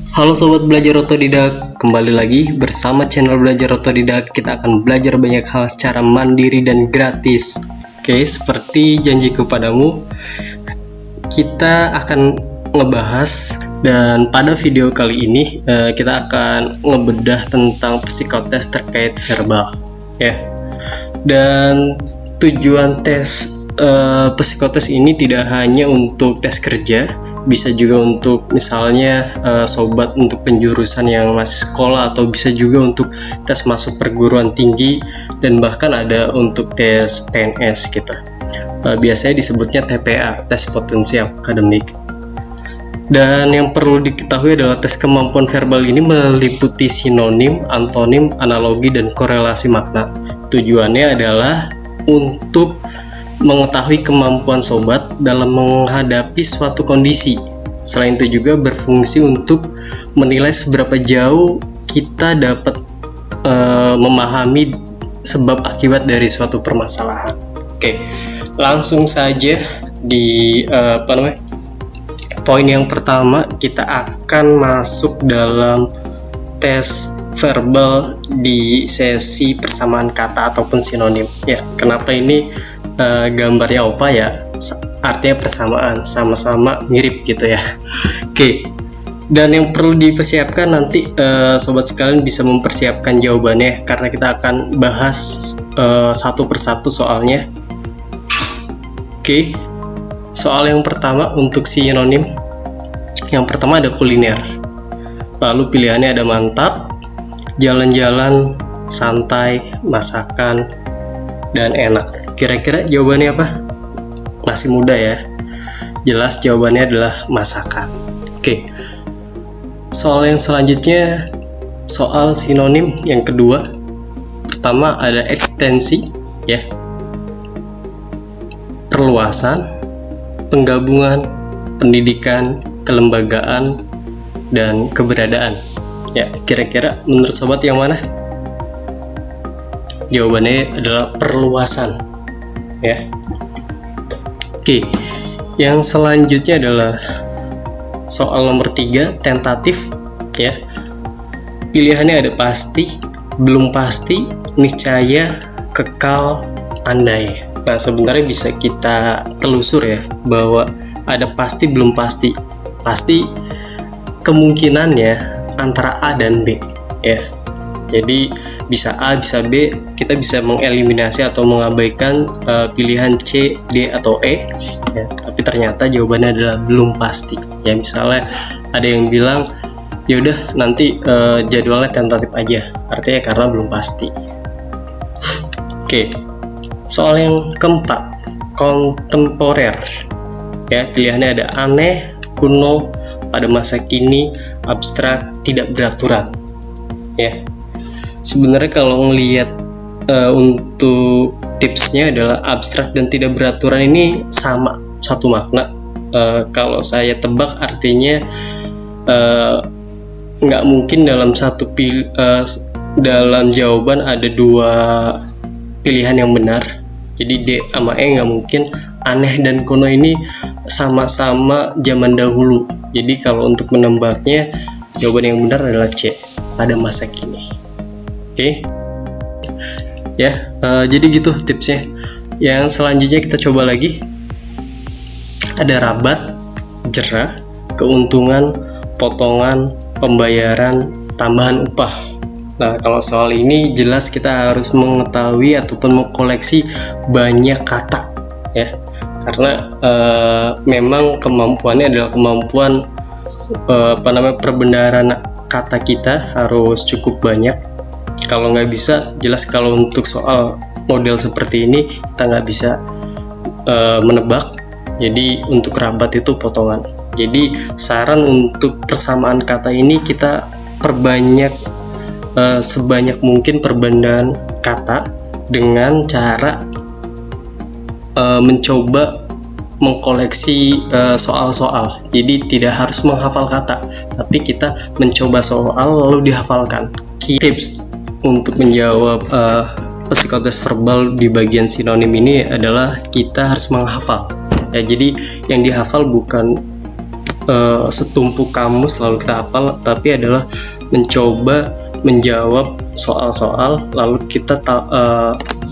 Halo sobat belajar otodidak, kembali lagi bersama channel Belajar Otodidak. Kita akan belajar banyak hal secara mandiri dan gratis. Oke, seperti janjiku padamu, kita akan ngebahas, dan pada video kali ini kita akan ngebedah tentang psikotes terkait verbal ya. Dan tujuan tes psikotes ini tidak hanya untuk tes kerja, bisa juga untuk misalnya sobat untuk penjurusan yang masih sekolah, atau bisa juga untuk tes masuk perguruan tinggi, dan bahkan ada untuk tes PNS gitu. Biasanya disebutnya TPA, tes potensi akademik. Dan yang perlu diketahui adalah tes kemampuan verbal ini meliputi sinonim, antonim, analogi, dan korelasi makna. Tujuannya adalah untuk mengetahui kemampuan sobat dalam menghadapi suatu kondisi. Selain itu juga berfungsi untuk menilai seberapa jauh kita dapat memahami sebab akibat dari suatu permasalahan. Oke, langsung saja di poin yang pertama, kita akan masuk dalam tes verbal di sesi persamaan kata ataupun sinonim. Ya, kenapa ini gambarnya opa ya? Artinya persamaan, sama-sama mirip gitu ya. Oke. Dan yang perlu dipersiapkan nanti sobat sekalian bisa mempersiapkan jawabannya, karena kita akan bahas satu persatu soalnya. Oke. Soal yang pertama untuk sinonim. Yang pertama ada kuliner. Lalu pilihannya ada mantap, jalan-jalan, santai, masakan, dan enak. Kira-kira jawabannya apa? Masih muda ya. Jelas jawabannya adalah masakan. Oke. Soal yang selanjutnya, soal sinonim yang kedua. Pertama ada ekstensi ya. Perluasan, penggabungan, pendidikan, kelembagaan, dan keberadaan. Ya, kira-kira menurut sobat yang mana? Jawabannya adalah perluasan ya. Oke, yang selanjutnya adalah soal nomor 3, tentatif ya. Pilihannya ada pasti, belum pasti, niscaya, kekal, andai. Nah, sebenarnya bisa kita telusur ya, bahwa ada pasti, belum pasti. Pasti kemungkinannya antara A dan B ya. Jadi bisa A, bisa B, kita bisa mengeliminasi atau mengabaikan pilihan C, D, atau E ya. Tapi ternyata jawabannya adalah belum pasti ya. Misalnya ada yang bilang ya udah nanti jadwalnya tentatif aja, artinya karena belum pasti. Oke, soal yang keempat, kontemporer ya. Pilihannya ada aneh, kuno, pada masa kini, abstrak, tidak beraturan ya. Sebenarnya kalau ngelihat untuk tipsnya adalah abstrak dan tidak beraturan ini sama, satu makna. Kalau saya tebak artinya nggak mungkin dalam dalam jawaban ada dua pilihan yang benar. Jadi D sama E nggak mungkin. Aneh dan kuno ini sama-sama zaman dahulu. Jadi kalau untuk menembaknya, jawaban yang benar adalah C, pada masa kini. Oke ya. Jadi gitu tipsnya. Yang selanjutnya kita coba lagi. Ada rabat, jerah, keuntungan, potongan, pembayaran, tambahan upah. Nah, kalau soal ini jelas kita harus mengetahui ataupun mengkoleksi banyak kata ya, karena memang kemampuannya adalah kemampuan perbendaharaan kata kita harus cukup banyak. Kalau nggak bisa, jelas kalau untuk soal model seperti ini kita nggak bisa menebak. Jadi untuk rabat itu potongan. Jadi saran untuk persamaan kata ini kita perbanyak sebanyak mungkin perbendaharaan kata dengan cara mencoba mengkoleksi soal-soal. Jadi tidak harus menghafal kata, tapi kita mencoba soal lalu dihafalkan. Tips untuk menjawab psikotes verbal di bagian sinonim ini adalah kita harus menghafal ya. Jadi yang dihafal bukan setumpuk kamus lalu kita hafal, tapi adalah mencoba menjawab soal-soal lalu kita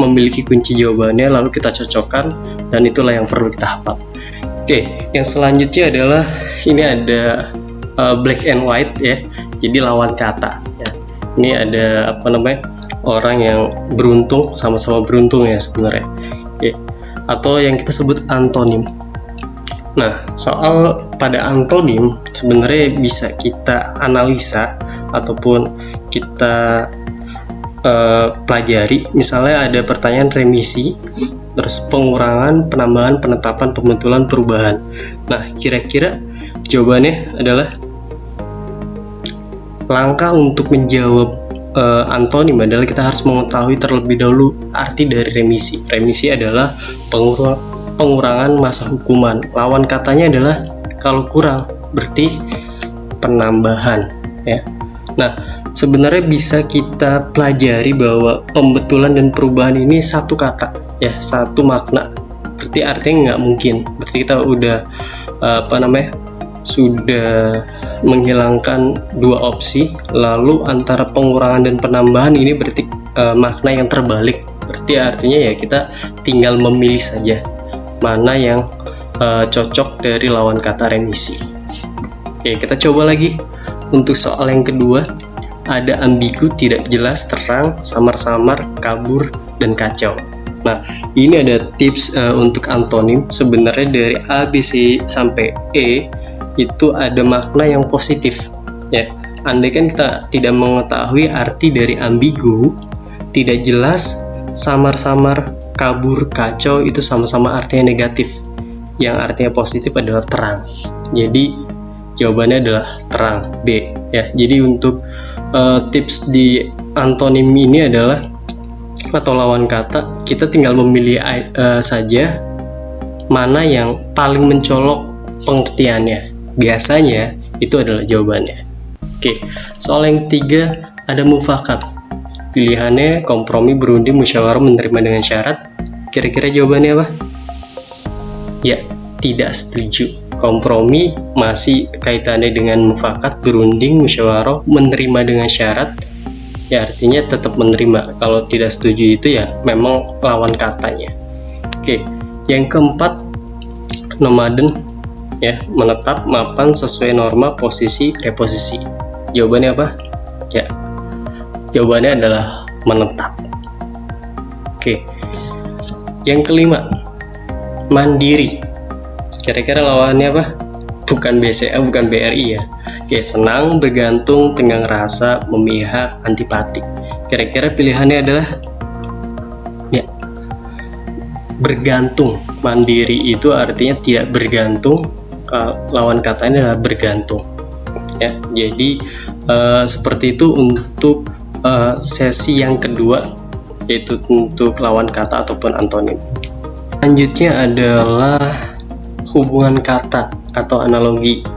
memiliki kunci jawabannya lalu kita cocokkan, dan itulah yang perlu kita hafal. Oke, yang selanjutnya adalah ini ada black and white ya, jadi lawan kata ya. Ini ada orang yang beruntung, sama-sama beruntung ya sebenarnya. Oke, atau yang kita sebut antonim. Nah, soal pada antonim sebenarnya bisa kita analisa ataupun kita pelajari. Misalnya ada pertanyaan remisi, terus pengurangan, penambahan, penetapan, pembetulan, perubahan. Nah, kira-kira jawabannya adalah, langkah untuk menjawab antonim adalah kita harus mengetahui terlebih dahulu arti dari remisi. Remisi adalah pengurangan masa hukuman. Lawan katanya adalah kalau kurang, berarti penambahan ya. Nah, sebenarnya bisa kita pelajari bahwa pembetulan dan perubahan ini satu kata ya, satu makna. Berarti artinya nggak mungkin. Berarti kita udah sudah menghilangkan dua opsi, lalu antara pengurangan dan penambahan ini berarti makna yang terbalik. Berarti artinya ya kita tinggal memilih saja mana yang cocok dari lawan kata remisi. Oke, kita coba lagi. Untuk soal yang kedua, ada ambigu, tidak jelas, terang, samar-samar, kabur, dan kacau. Nah, ini ada tips untuk antonim. Sebenarnya dari A, B, C sampai E itu ada makna yang positif ya. Andai kan kita tidak mengetahui arti dari ambigu, tidak jelas, samar-samar, kabur, kacau, itu sama-sama artinya negatif. Yang artinya positif adalah terang. Jadi jawabannya adalah terang, B ya. Jadi untuk tips di antonim ini adalah, atau lawan kata, kita tinggal memilih saja mana yang paling mencolok pengertiannya. Biasanya itu adalah jawabannya. Oke, soal yang ketiga ada mufakat. Pilihannya kompromi, berunding, musyawarah, menerima dengan syarat. Kira-kira jawabannya apa? Ya, tidak setuju. Kompromi masih kaitannya dengan mufakat, berunding, musyawarah, menerima dengan syarat. Ya, artinya tetap menerima. Kalau tidak setuju itu ya memang lawan katanya. Oke, yang keempat nomaden ya, menetap, mapan, sesuai norma, posisi, reposisi. Jawabannya apa? Ya, jawabannya adalah menetap. Oke, yang kelima mandiri. Kira-kira lawannya apa? Bukan BCA, bukan BRI ya. Oke, senang, bergantung, tenggang rasa, memihak, antipatik. Kira-kira pilihannya adalah ya, bergantung. Mandiri itu artinya tidak bergantung. Lawan katanya adalah bergantung ya. Jadi seperti itu untuk sesi yang kedua, yaitu untuk lawan kata ataupun antonim. Selanjutnya adalah hubungan kata atau analogi.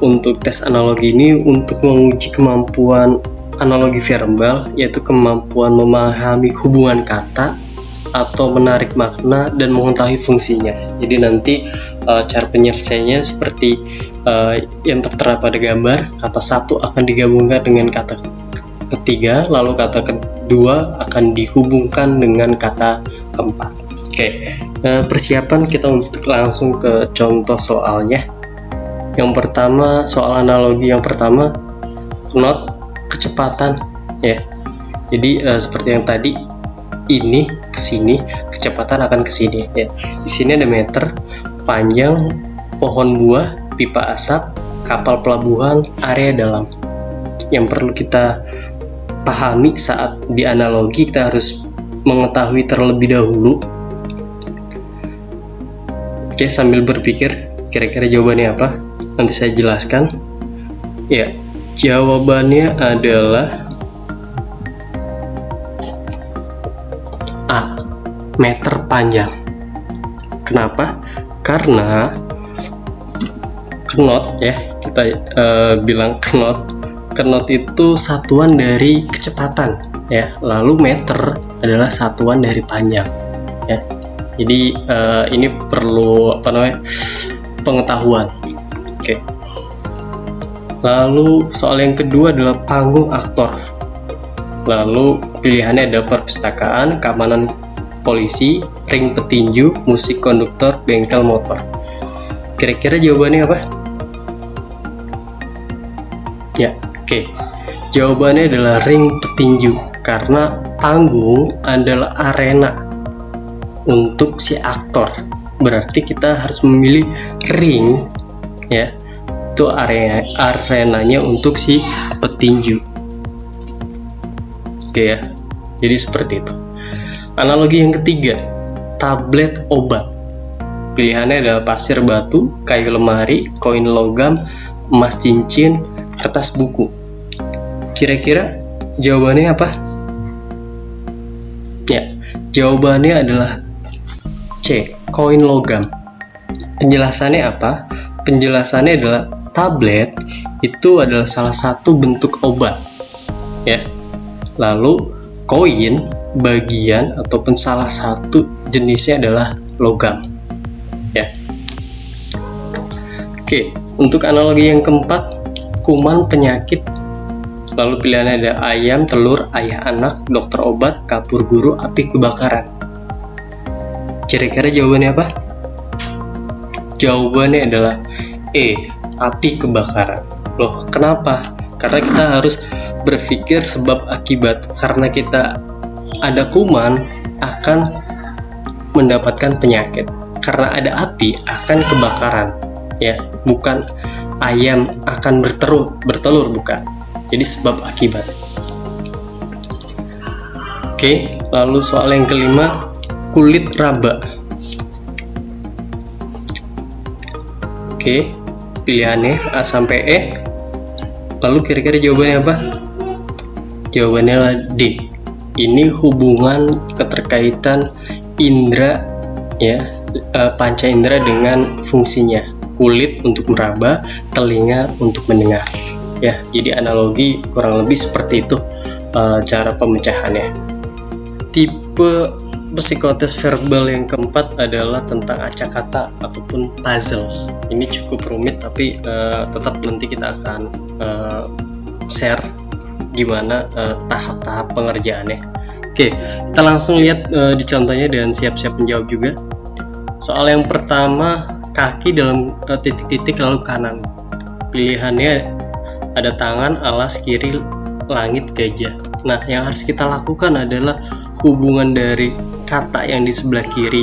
Untuk tes analogi ini untuk menguji kemampuan analogi verbal, yaitu kemampuan memahami hubungan kata atau menarik makna dan mengetahui fungsinya. Jadi nanti cara penyelesaiannya seperti yang tertera pada gambar. Kata satu akan digabungkan dengan kata ketiga, lalu kata kedua akan dihubungkan dengan kata keempat. Oke, persiapan kita untuk langsung ke contoh soalnya. Yang pertama, soal analogi yang pertama, knot, kecepatan ya. Jadi seperti yang tadi, ini ke sini, kecepatan akan ke sini ya. Di sini ada meter, panjang, pohon buah, pipa asap, kapal pelabuhan, area dalam. Yang perlu kita pahami saat di analogi, kita harus mengetahui terlebih dahulu. Oke, sambil berpikir kira-kira jawabannya apa, nanti saya jelaskan ya. Jawabannya adalah A, meter panjang. Kenapa? Karena knot ya, kita bilang knot itu satuan dari kecepatan ya, lalu meter adalah satuan dari panjang ya. Jadi ini perlu pengetahuan. Oke. Lalu soal yang kedua adalah panggung aktor. Lalu pilihannya ada perpustakaan, keamanan polisi, ring petinju, musik konduktor, bengkel motor. Kira-kira jawabannya apa? Ya, oke. Jawabannya adalah ring petinju, karena panggung adalah arena untuk si aktor. Berarti kita harus memilih ring, ya. Itu arenanya untuk si petinju. Oke ya. Jadi seperti itu. Analogi yang ketiga, tablet obat. Pilihannya adalah pasir batu, kayu lemari, koin logam, emas cincin, kertas buku. Kira-kira jawabannya apa? Ya, jawabannya adalah C, koin logam. Penjelasannya apa? Penjelasannya adalah tablet itu adalah salah satu bentuk obat, ya. Lalu koin bagian ataupun salah satu jenisnya adalah logam, ya. Oke, untuk analogi yang keempat, kuman penyakit. Lalu pilihannya ada ayam, telur, ayah anak, dokter obat, kapur guru, api kebakaran. Kira-kira jawabannya apa? Jawabannya adalah E, api kebakaran. Loh, kenapa? Karena kita harus berpikir sebab akibat. Karena kita ada kuman akan mendapatkan penyakit. Karena ada api akan kebakaran, ya. Bukan ayam akan bertelur bukan. Jadi sebab akibat. Oke, lalu soal yang kelima, kulit raba. Oke, pilihannya A sampai E. Lalu kira-kira jawabannya apa? Jawabannya adalah D. Ini hubungan keterkaitan indera, ya, panca indera dengan fungsinya. Kulit untuk meraba, telinga untuk mendengar. Ya, jadi analogi kurang lebih seperti itu cara pemecahannya. Tipe psikotes verbal yang keempat adalah tentang acakata ataupun puzzle. Ini cukup rumit, tapi tetap nanti kita akan share gimana tahap-tahap pengerjaannya. Oke, kita langsung lihat di contohnya dan siap-siap menjawab juga. Soal yang pertama, kaki dalam titik-titik lalu kanan. Pilihannya ada tangan, alas, kiri, langit, gajah. Nah, yang harus kita lakukan adalah hubungan dari kata yang di sebelah kiri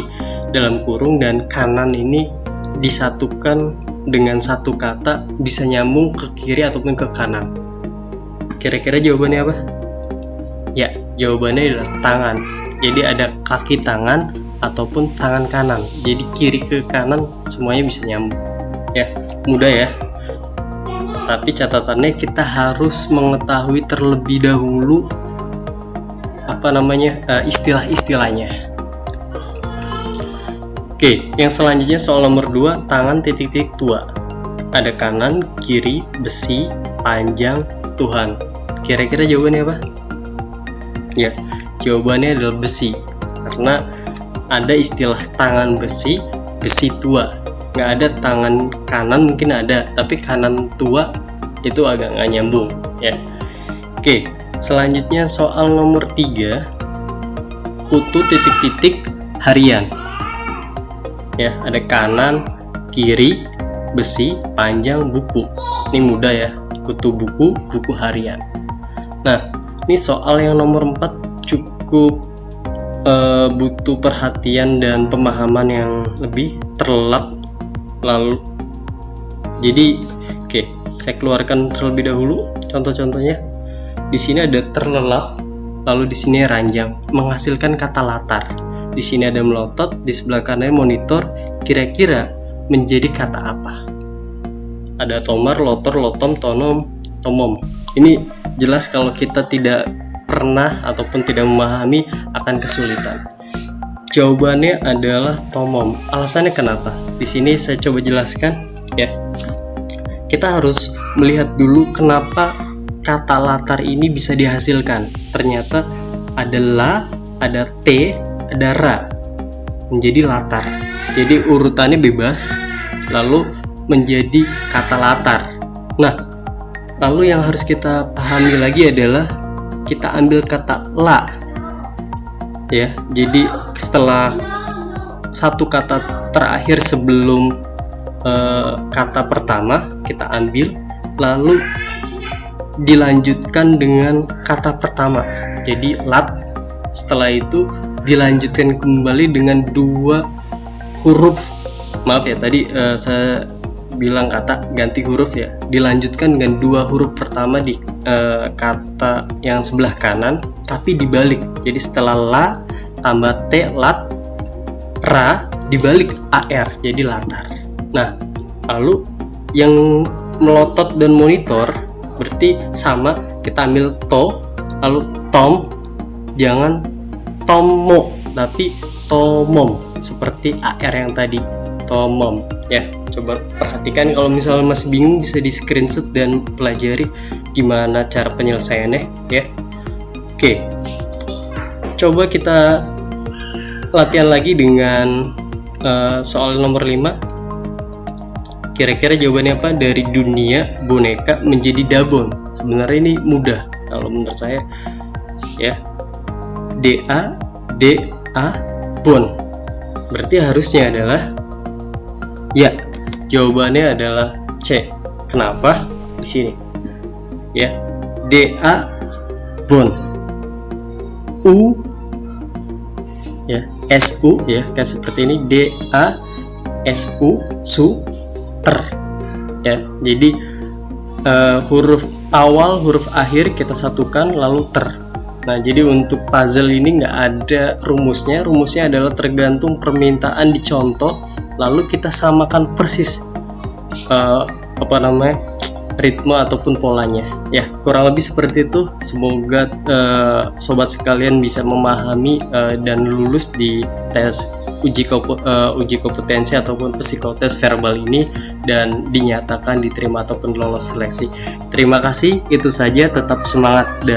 dalam kurung dan kanan ini disatukan dengan satu kata, bisa nyambung ke kiri ataupun ke kanan. Kira-kira jawabannya apa? Ya, jawabannya adalah tangan. Jadi ada kaki tangan ataupun tangan kanan. Jadi kiri ke kanan semuanya bisa nyambung. Ya, mudah ya. Tapi catatannya kita harus mengetahui terlebih dahulu istilah-istilahnya. Oke, yang selanjutnya soal nomor 2, tangan titik-titik tua. Ada kanan, kiri, besi, panjang, Tuhan. Kira-kira jawabannya apa? Ya, jawabannya adalah besi. Karena ada istilah tangan besi, besi tua. Nggak ada tangan kanan, mungkin ada, tapi kanan tua itu agak nggak nyambung, ya. Oke, selanjutnya soal nomor 3, kutu titik-titik harian. Ya, ada kanan, kiri, besi, panjang, buku. Ini mudah ya, kutu buku, buku harian. Nah, ini soal yang nomor 4 cukup butuh perhatian dan pemahaman yang lebih terlelap. Lalu, jadi, oke, saya keluarkan terlebih dahulu contoh-contohnya. Di sini ada terlelap, lalu di sini ranjang, menghasilkan kata latar. Di sini ada melotot, di sebelah kanan monitor. Kira-kira menjadi kata apa? Ada tomar, lotor, lotom, tonom, tomom. Ini jelas kalau kita tidak pernah ataupun tidak memahami akan kesulitan. Jawabannya adalah tomom. Alasannya kenapa? Di sini saya coba jelaskan, ya. Kita harus melihat dulu kenapa kata latar ini bisa dihasilkan. Ternyata ada la, ada t, ada ra, menjadi latar. Jadi urutannya bebas, lalu menjadi kata latar. Nah, Lalu yang harus kita pahami lagi adalah kita ambil kata la, ya. Jadi setelah satu kata terakhir sebelum kata pertama kita ambil, lalu dilanjutkan dengan kata pertama. Jadi lat, setelah itu dilanjutkan kembali dengan dua huruf. Maaf ya, tadi saya bilang kata ganti huruf ya. Dilanjutkan dengan dua huruf pertama di kata yang sebelah kanan, tapi dibalik. Jadi setelah la tambah t, lat, ra, dibalik ar, jadi latar. Nah, lalu yang melotot dan monitor berarti sama, kita ambil to, lalu tom, jangan tomo tapi tomom, seperti ar yang tadi, tomom ya. Coba perhatikan, kalau misalnya masih bingung bisa di screenshot dan pelajari gimana cara penyelesaiannya ya. Oke, coba kita latihan lagi dengan soal nomor 5. Kira-kira jawabannya apa? Dari dunia boneka menjadi Dabon. Sebenarnya ini mudah kalau menurut saya ya. DA Bon. Berarti harusnya adalah ya. Jawabannya adalah C. Kenapa? Di sini. Ya. DA Bon. U ya, SU ya, kan seperti ini. DA SU su ter ya. Jadi huruf awal huruf akhir kita satukan lalu ter. Nah, jadi untuk puzzle ini nggak ada rumusnya. Rumusnya adalah tergantung permintaan dicontoh, lalu kita samakan persis ritme ataupun polanya ya. Kurang lebih seperti itu. Semoga sobat sekalian bisa memahami dan lulus di tes uji kompetensi ataupun psikotes verbal ini dan dinyatakan diterima ataupun lolos seleksi. Terima kasih, itu saja. Tetap semangat dan